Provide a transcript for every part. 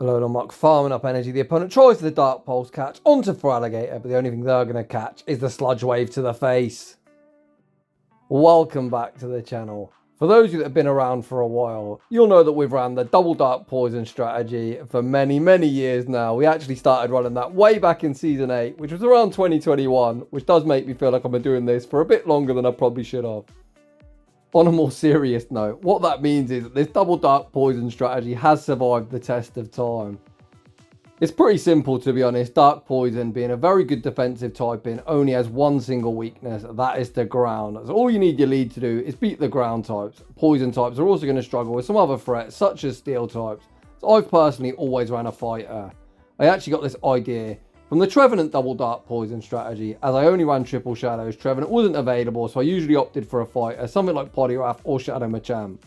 Alolan Muck farming up energy. The opponent tries the Dark Pulse catch onto Feraligatr, but the only thing they're going to catch is the Sludge Wave to the face. Welcome back to the channel. For those of you that have been around for a while, you'll know that we've ran the double dark poison strategy for many years now. We actually started running that way back in season 8, which was around 2021, which does make me feel like I've been doing this for a bit longer than I probably should have. On a more serious note, what that means is that this double dark poison strategy has survived the test of time. It's pretty simple, to be honest. Dark poison, being a very good defensive typing, only has one single weakness, that is the ground. So all you need your lead to do is beat the ground types. Poison types are also going to struggle with some other threats, such as steel types. So I've personally always ran a fighter. I actually got this idea from the Trevenant double dark poison strategy. As I only ran triple shadows, Trevenant wasn't available, so I usually opted for a fighter, something like Poliwrath or Shadow Machamp.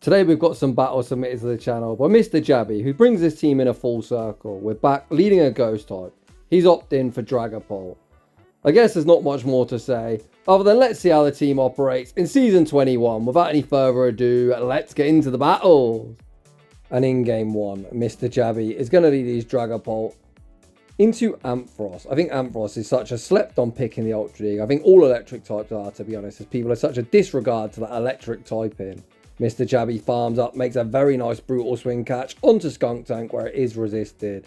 Today we've got some battles submitted to the channel by Mr. Jabby, who brings his team in a full circle. We're back leading a ghost type. He's opted in for Dragapult. I guess there's not much more to say, other than let's see how the team operates in Season 21. Without any further ado, let's get into the battles. And in Game 1, Mr. Jabby is going to lead his Dragapult into Ampharos. I think Ampharos is such a slept-on pick in the Ultra League. I think all electric types are, to be honest, as people have such a disregard to that electric typing. Mr. Jabby farms up, makes a very nice brutal swing catch onto Skuntank where it is resisted.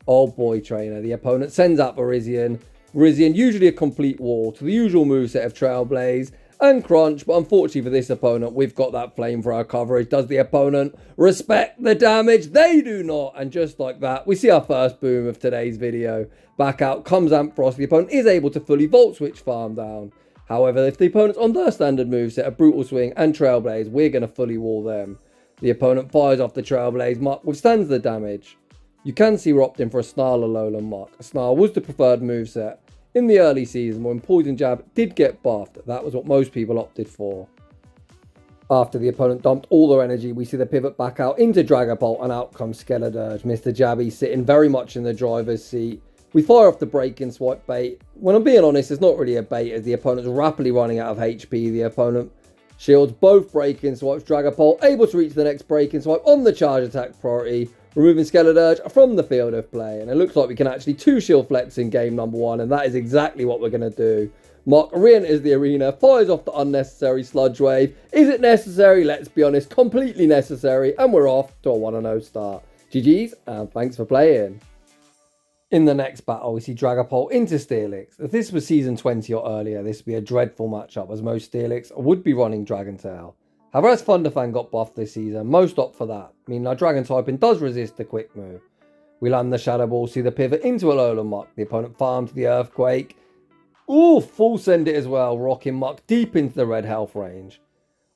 Oh boy, trainer. The opponent sends out Virizion. Virizion, usually a complete wall to the usual moveset of Trailblaze and Crunch, but unfortunately for this opponent, we've got that flame for our coverage. Does the opponent respect the damage? They do not. And just like that, we see our first boom of today's video. Back out comes Ampharos. The opponent is able to fully Volt Switch farm down. However, if the opponent's on their standard moveset of Brutal Swing and Trailblaze, we're going to fully wall them. The opponent fires off the Trailblaze. Muck withstands the damage. You can see we're opting for a Snarl alolan Muck. Snarl was the preferred moveset in the early season when Poison Jab did get buffed. That was what most people opted for. After the opponent dumped all their energy, we see the pivot back out into Dragapult and out comes Skeledirge. Mr. Jabby sitting very much in the driver's seat. We fire off the break-in swipe bait. When I'm being honest, it's not really a bait as the opponent's rapidly running out of HP. The opponent shields both break-in swipes. Dragapult able to reach the next break-in swipe on the charge attack priority, removing Skeledirge from the field of play. And it looks like we can actually 2-shield flex in game number 1, and that is exactly what we're going to do. Muck re-enters the arena, fires off the unnecessary Sludge Wave. Is it necessary? Let's be honest, completely necessary. And we're off to a 1-0 start. GG's, and thanks for playing. In the next battle, we see Dragapult into Steelix. If this was Season 20 or earlier, this would be a dreadful matchup as most Steelix would be running Dragon Tail. However, as Thunderfang got buffed this season, most opt for that, meaning our Dragon typing does resist the quick move. We land the Shadow Ball, see the pivot into Alolan Muck. The opponent farms the Earthquake. Ooh, full send it as well, rocking Muck deep into the red health range.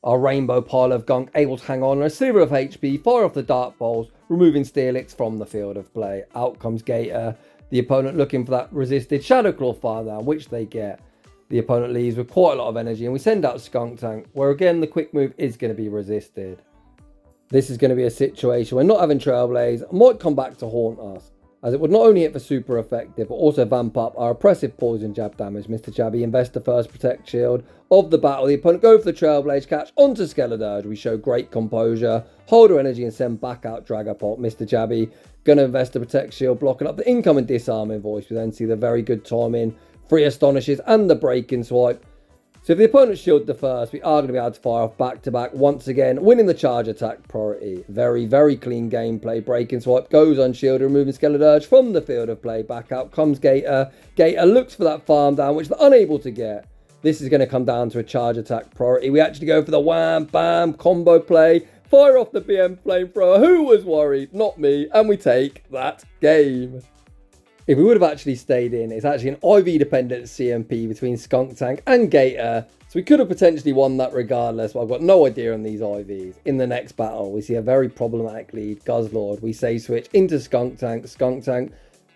Our Rainbow Pile of Gunk able to hang on a sliver of HP, fire off the Dark Balls, removing Steelix from the field of play. Out comes Gator. The opponent looking for that resisted Shadow Claw fire down, which they get. The opponent leaves with quite a lot of energy, and we send out Skuntank, where again the quick move is going to be resisted. This is going to be a situation where not having Trailblaze might come back to haunt us, as it would not only hit for super effective, but also vamp up our oppressive Poison Jab damage. Mr. Jabby invests the first Protect Shield of the battle. The opponent go for the Trailblaze catch onto Skeledirge. We show great composure, hold our energy and send back out Dragapult. Mr. Jabby going to invest the Protect Shield, blocking up the incoming Disarming Voice. We then see the very good timing, 3 Astonishes and the break-in swipe. So if the opponent shielded the first, we are going to be able to fire off back-to-back once again, winning the charge attack priority. Very clean gameplay. Break-in swipe goes unshielded, removing Skeledirge from the field of play. Back out comes Gator. Gator looks for that farm down, which they're unable to get. This is going to come down to a charge attack priority. We actually go for the wham, bam, combo play. Fire off the BM Flamethrower. Who was worried? Not me. And we take that game. If we would have actually stayed in, it's actually an IV-dependent CMP between Skuntank and Gator. So we could have potentially won that regardless, but I've got no idea on these IVs. In the next battle, we see a very problematic lead, Guzzlord. We say switch into Skuntank. Skuntank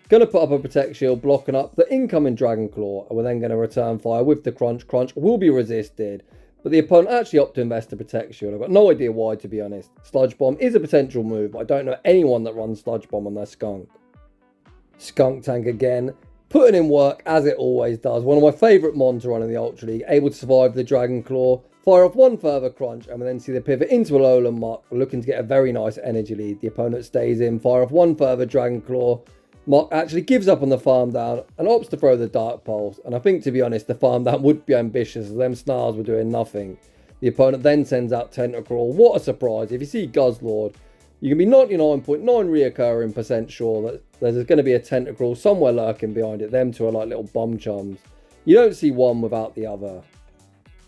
going to put up a Protect Shield, blocking up the incoming Dragon Claw. And we're then going to return fire with the Crunch. Crunch will be resisted. But the opponent actually opted to invest a Protect Shield. I've got no idea why, to be honest. Sludge Bomb is a potential move, but I don't know anyone that runs Sludge Bomb on their Skunk. Skuntank again, putting in work as it always does. One of my favourite Mon to run in the Ultra League, able to survive the Dragon Claw. Fire off one further crunch, and we then see the pivot into alolan Muck, looking to get a very nice energy lead. The opponent stays in, fire off one further Dragon Claw. Muck actually gives up on the farm down and opts to throw the Dark Pulse. And I think, to be honest, the farm down would be ambitious as them Snarls were doing nothing. The opponent then sends out Tentacruel. What a surprise. If you see Guzzlord, you can be 99.9 reoccurring % sure that there's going to be a Tentacruel somewhere lurking behind it. Them two are like little bomb chums. You don't see one without the other.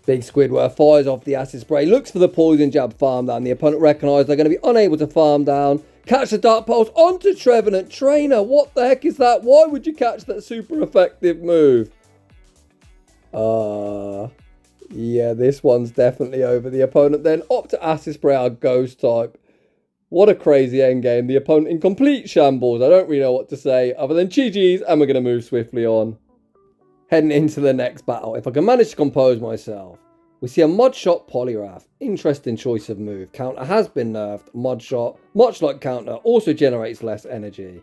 Big Squidward fires off the Acid Spray, looks for the Poison Jab farm down. The opponent recognises they're going to be unable to farm down. Catch the Dark Pulse onto Trevenant. Trainer, what the heck is that? Why would you catch that super effective move? Yeah, this one's definitely over. The opponent then opt to Acid Spray our Ghost type. What a crazy endgame. The opponent in complete shambles. I don't really know what to say other than GG's, and we're going to move swiftly on. Heading into the next battle. If I can manage to compose myself. We see a Mudshot Poliwrath. Interesting choice of move. Counter has been nerfed. Mudshot, much like Counter, also generates less energy.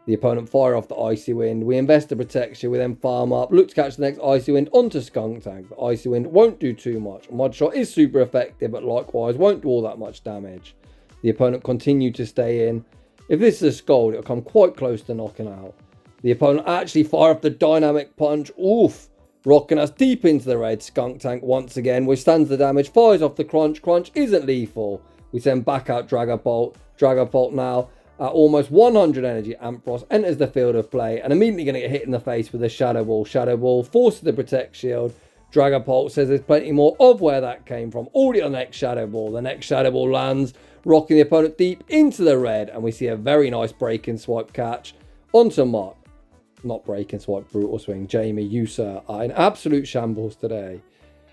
The opponent fire off the Icy Wind. We invest to protect you. We then farm up. Look to catch the next Icy Wind onto Skuntank. The Icy Wind won't do too much. Mudshot is super effective, but likewise won't do all that much damage. The opponent continued to stay in. If this is a Scald, it'll come quite close to knocking out. The opponent actually fire off the Dynamic Punch. Oof. Rocking us deep into the red. Skuntank once again withstands the damage. Fires off the Crunch. Crunch isn't lethal. We send back out Dragapult. Dragapult now at almost 100 energy. Ampharos enters the field of play and immediately going to get hit in the face with a Shadow Ball. Shadow Ball forces the Protect Shield. Dragapult says there's plenty more of where that came from. Already on the next Shadow Ball. The next Shadow Ball lands, rocking the opponent deep into the red. And we see a very nice break-in swipe catch onto Muck. Not break-in swipe, brutal swing. Jamie, you sir are in absolute shambles today.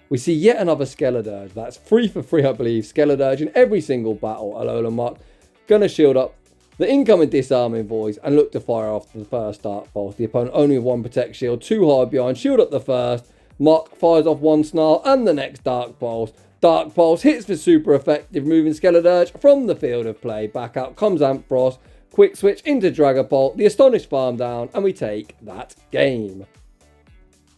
We see yet another Skeledirge. That's 3 for 3, I believe. Skeledirge in every single battle. alolan Muck gonna shield up the incoming disarming voice and look to fire off the first Dark Pulse. The opponent only with one Protect Shield, 2 hard behind. Shield up the first. Muck fires off one Snarl and the next Dark Pulse. Dark Pulse hits for super effective, moving Skeledirge from the field of play. Back out comes Ampharos. Quick switch into Dragapult, the Astonished farm down, and we take that game.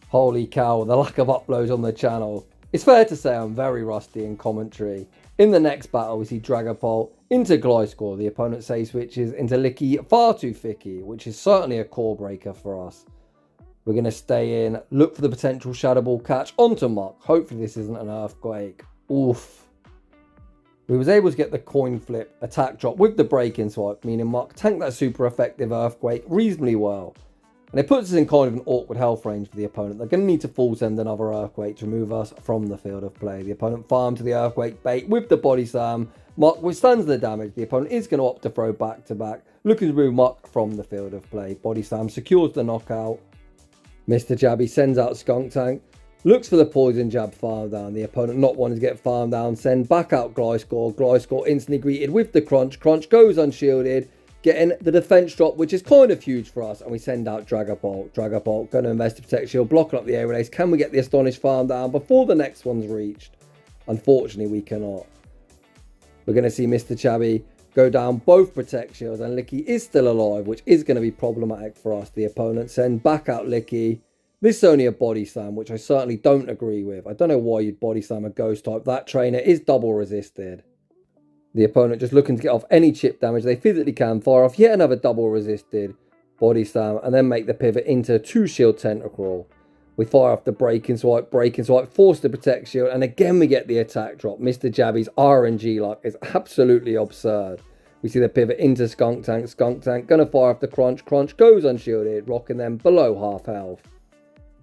Holy cow, the lack of uploads on the channel. It's fair to say I'm very rusty in commentary. In the next battle, we see Dragapult into Gliscor. The opponent say switches into Lickitung, far too thicky, which is certainly a core breaker for us. We're going to stay in, look for the potential Shadow Ball catch onto Muck. Hopefully this isn't an Earthquake. Oof. We was able to get the coin flip attack drop with the break-in swipe, meaning Muck tanked that super effective Earthquake reasonably well. And it puts us in kind of an awkward health range for the opponent. They're going to need to full send another Earthquake to remove us from the field of play. The opponent farmed to the Earthquake bait with the Body Slam. Muck withstands the damage. The opponent is going to opt to throw back to back, looking to remove Muck from the field of play. Body Slam secures the knockout. Mr. Jabby sends out Skuntank. Looks for the Poison Jab farm down. The opponent not wanting to get farm down. Send back out Gliscor. Gliscor instantly greeted with the Crunch. Crunch goes unshielded. Getting the defense drop, which is kind of huge for us. And we send out Dragapult. Dragapult going to invest to protect shield. Blocking up the air release. Can we get the Astonished farm down before the next one's reached? Unfortunately, we cannot. We're going to see Mr. Chabby go down both protect shields. And Licky is still alive, which is going to be problematic for us. The opponent send back out Licky. This is only a Body Slam, which I certainly don't agree with. I don't know why you'd Body Slam a Ghost type. That trainer is double resisted. The opponent just looking to get off any chip damage they physically can. Fire off yet another double resisted Body Slam and then make the pivot into 2 shield Tentacruel. We fire off the break-in swipe, force the protect shield, and again we get the attack drop. Mr. Jabby's RNG luck is absolutely absurd. We see the pivot into Skuntank. Skuntank gonna fire off the Crunch. Crunch goes unshielded, rocking them below half health.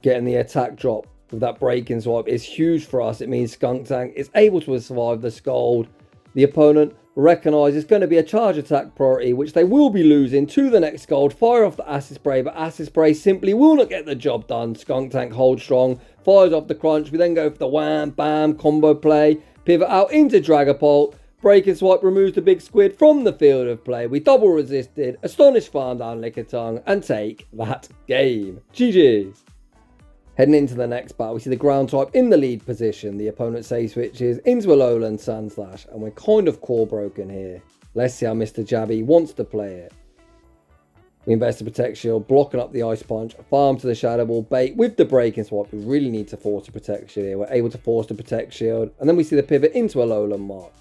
Getting the attack drop with that break-in swipe is huge for us. It means Skuntank is able to survive the Scald. The opponent recognises it's going to be a charge attack priority, which they will be losing to the next Scald. Fire off the Acid Spray, but Acid Spray simply will not get the job done. Skuntank holds strong, fires off the Crunch. We then go for the wham, bam, combo play. Pivot out into Dragapult. Break-in swipe removes the big squid from the field of play. We double resisted, Astonished farm down Lickitung, and take that game. GG's. Heading into the next battle, we see the ground type in the lead position. The opponent say switches into alolan Sandslash, and we're kind of core broken here. Let's see how Mr. Jabby wants to play it. We invest the Protect Shield, blocking up the Ice Punch, farm to the Shadow Ball, bait with the Breaking Swipe. We really need to force the Protect Shield here. We're able to force the Protect Shield, and then we see the pivot into alolan mark.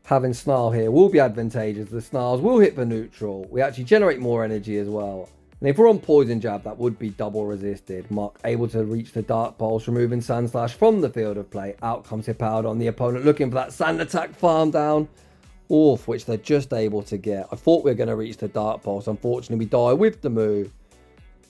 Having Snarl here will be advantageous. The Snarls will hit for neutral. We actually generate more energy as well. And if we're on Poison Jab, that would be double resisted. Mark able to reach the Dark Pulse, removing Sandslash from the field of play. Out comes Hippowdon, the opponent looking for that Sand Attack farm down. Off, which they're just able to get. I thought we were going to reach the Dark Pulse. Unfortunately, we die with the move.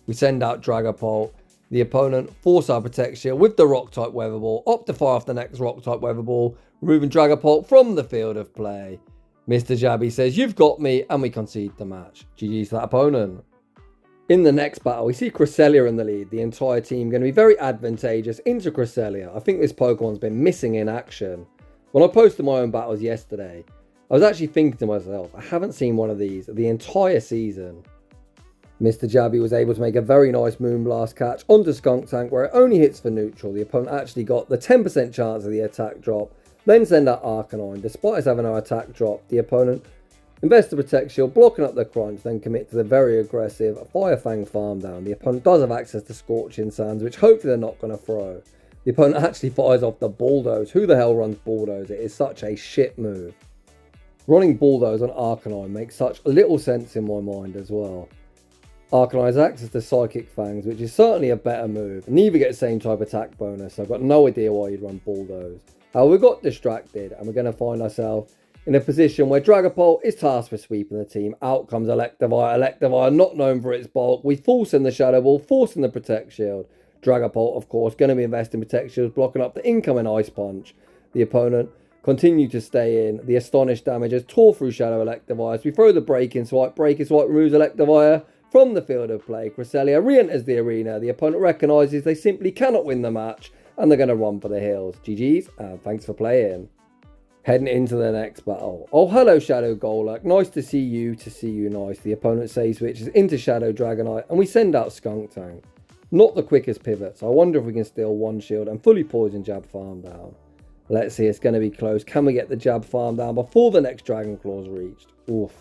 We send out Dragapult. The opponent force our Protect Shield with the Rock-type Weather Ball. Opt to fire off the next Rock-type Weather Ball, removing Dragapult from the field of play. Mr. Jabby says, "You've got me," and we concede the match. GG's to that opponent. In the next battle, we see Cresselia in the lead. The entire team going to be very advantageous into Cresselia. I think this Pokemon's been missing in action. When I posted my own battles yesterday, I was actually thinking to myself, I haven't seen one of these the entire season. Mr. Jabby was able to make a very nice Moonblast catch onto Skuntank, where it only hits for neutral. The opponent actually got the 10% chance of the attack drop, then send out Arcanine. Despite us having our attack drop, the opponent invests the Protect Shield, blocking up the crunch, then commit to the very aggressive Fire Fang farm down. The opponent does have access to Scorching Sands, which hopefully they're not going to throw. The opponent actually fires off the Bulldoze. Who the hell runs Bulldoze? It is such a shit move. Running Bulldoze on Arcanine makes such little sense in my mind as well. Arcanine has access to Psychic Fangs, which is certainly a better move. Neither get the same type attack bonus, so I've got no idea why you'd run Bulldoze. However, we got distracted, and we're going to find ourselves in a position where Dragapult is tasked with sweeping the team. Out comes Electivire. Electivire, not known for its bulk. We force in the Shadow Ball, forcing the Protect Shield. Dragapult, of course, going to be investing Protect Shields, blocking up the incoming Ice Punch. The opponent continue to stay in. The Astonish damage has tore through Shadow Electivire. So we throw the Breaking Swipe. Breaking Swipe removes Electivire from the field of play. Cresselia re-enters the arena. The opponent recognises they simply cannot win the match, and they're going to run for the hills. GG's, and thanks for playing. Heading into the next battle. Oh, hello, Shadow Golurk. Nice to see you nice. The opponent save switches into Shadow Dragonite, and we send out Skuntank. Not the quickest pivot, so I wonder if we can steal one shield and fully Poison Jab farm down. Let's see, it's going to be close. Can we get the jab farm down before the next Dragon Claw's reached? Oof.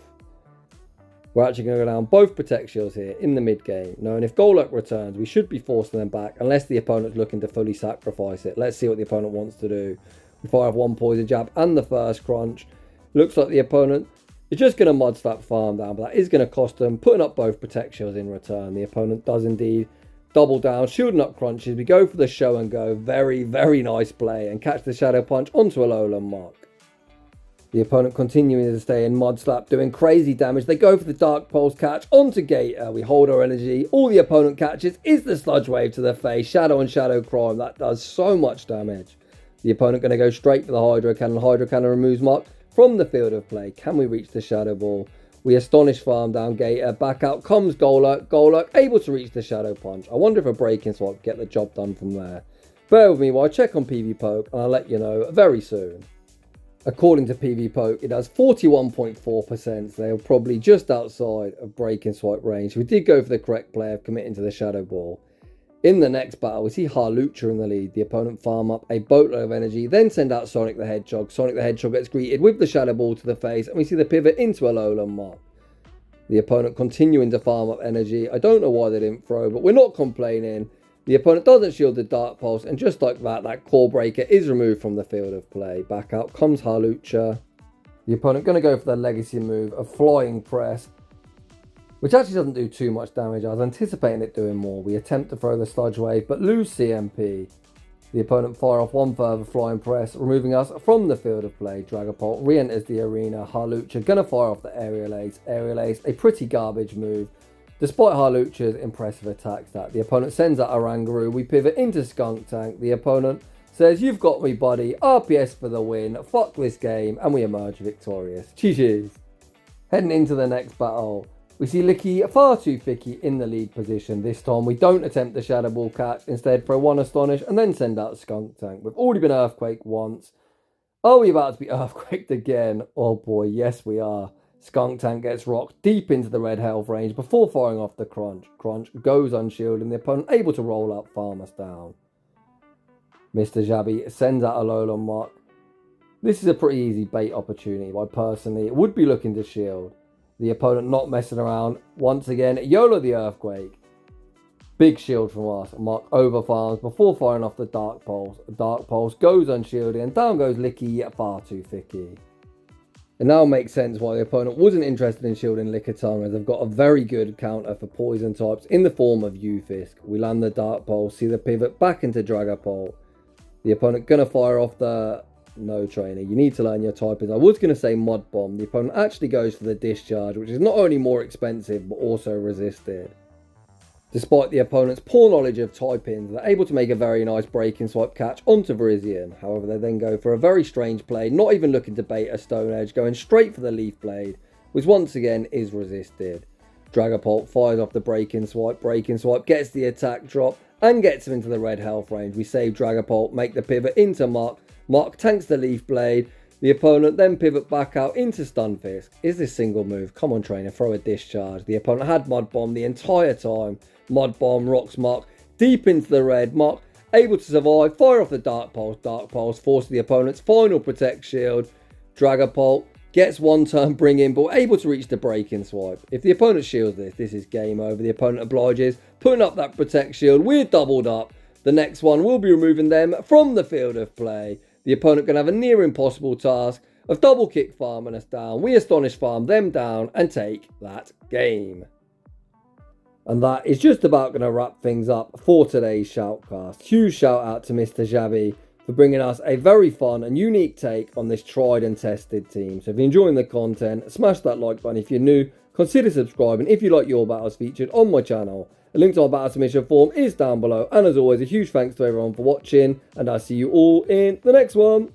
We're actually going to go down both Protect Shields here in the mid-game. Knowing if Golurk returns, we should be forcing them back unless the opponent's looking to fully sacrifice it. Let's see what the opponent wants to do. We fire off one Poison Jab and the first crunch. Looks like the opponent is just going to Mud Slap farm down, but that is going to cost them, putting up both Protect Shields in return. The opponent does indeed double down, shielding up crunches. We go for the show and go. Very, very nice play, and catch the Shadow Punch onto a alolan mark. The opponent continuing to stay in Mud Slap, doing crazy damage. They go for the Dark Pulse catch onto Gator. We hold our energy. All the opponent catches is the Sludge Wave to the face. Shadow and Shadow Crime. That does so much damage. The opponent going to go straight for the Hydro Cannon. Hydro Cannon removes Mark from the field of play. Can we reach the Shadow Ball? We Astonish farm down Gator. Back out comes Golurk. Golurk able to reach the Shadow Punch. I wonder if a Breaking Swipe get the job done from there. Bear with me while I check on PV Poke, and I'll let you know very soon. According to PV Poke, it has 41.4%. They are probably just outside of Breaking Swipe range. We did go for the correct play of committing to the Shadow Ball. In the next battle, we see Hawlucha in the lead. The opponent farm up a boatload of energy, then send out Sonic the Hedgehog. Sonic the Hedgehog gets greeted with the Shadow Ball to the face, and we see the pivot into a alolan mark. The opponent continuing to farm up energy. I don't know why they didn't throw, but we're not complaining. The opponent doesn't shield the Dark Pulse, and just like that, that Core Breaker is removed from the field of play. Back out comes Hawlucha. The opponent going to go for the legacy move of Flying Press, which actually doesn't do too much damage. I was anticipating it doing more. We attempt to throw the Sludge Wave, but lose CMP. The opponent fire off one further Flying Press, removing us from the field of play. Dragapult re-enters the arena. Hawlucha gonna fire off the Aerial Ace. Aerial Ace, a pretty garbage move. Despite Hawlucha's impressive attack stat, the opponent sends out Oranguru. We pivot into Skuntank. The opponent says, "You've got me, buddy. RPS for the win. Fuck this game," and we emerge victorious. GG's. Heading into the next battle, we see Licky far too thicky in the lead position. This time we don't attempt the Shadow Ball catch, instead throw one Astonish and then send out Skuntank. We've already been Earthquaked once. Are we about to be Earthquaked again? Oh boy, yes we are. Skuntank gets rocked deep into the red health range before firing off the crunch. Crunch goes unshielded and the opponent able to roll up, farm us down. Mr. Jabby sends out a alolan mark. This is a pretty easy bait opportunity. I personally would be looking to shield. The opponent not messing around. Once again, YOLO the Earthquake. Big shield from us. Mark over farms before firing off the Dark Pulse. Dark Pulse goes unshielded and down goes Licky, far too thicky. It now makes sense why the opponent wasn't interested in shielding Lickitung, as they've got a very good counter for poison types in the form of Ufisk. We land the Dark Pulse, see the pivot back into Dragapult. The opponent gonna fire off the no trainer. You need to learn your types. I was gonna say Mud Bomb. The opponent actually goes for the Discharge, which is not only more expensive but also resisted. Despite the opponent's poor knowledge of typings, they're able to make a very nice breaking swipe catch onto Virizion. However, they then go for a very strange play, not even looking to bait a Stone Edge, going straight for the Leaf Blade, which once again is resisted. Dragapult fires off the breaking swipe, gets the attack drop, and gets him into the red health range. We save Dragapult, make the pivot into Mark. Mark tanks the Leaf Blade. The opponent then pivot back out into Stunfisk. Is this single move? Come on, trainer, throw a Discharge. The opponent had Mud Bomb the entire time. Mud Bomb rocks Mark deep into the red. Mark able to survive, fire off the Dark Pulse forces the opponent's final Protect Shield. Dragapult gets one turn bring in, but able to reach the breaking swipe. If the opponent shields this is game over. The opponent obliges, putting up that Protect Shield. We're doubled up. The next one will be removing them from the field of play. The opponent can have a near impossible task of double kick farming us down. We Astonish farm them down and take that game. And that is just about going to wrap things up for today's Shoutcast. Huge shout out to Mr. Jabby for bringing us a very fun and unique take on this tried and tested team. So if you're enjoying the content, smash that like button. If you're new, consider subscribing if you like your battles featured on my channel. A link to our battle submission form is down below. And as always, a huge thanks to everyone for watching. And I'll see you all in the next one.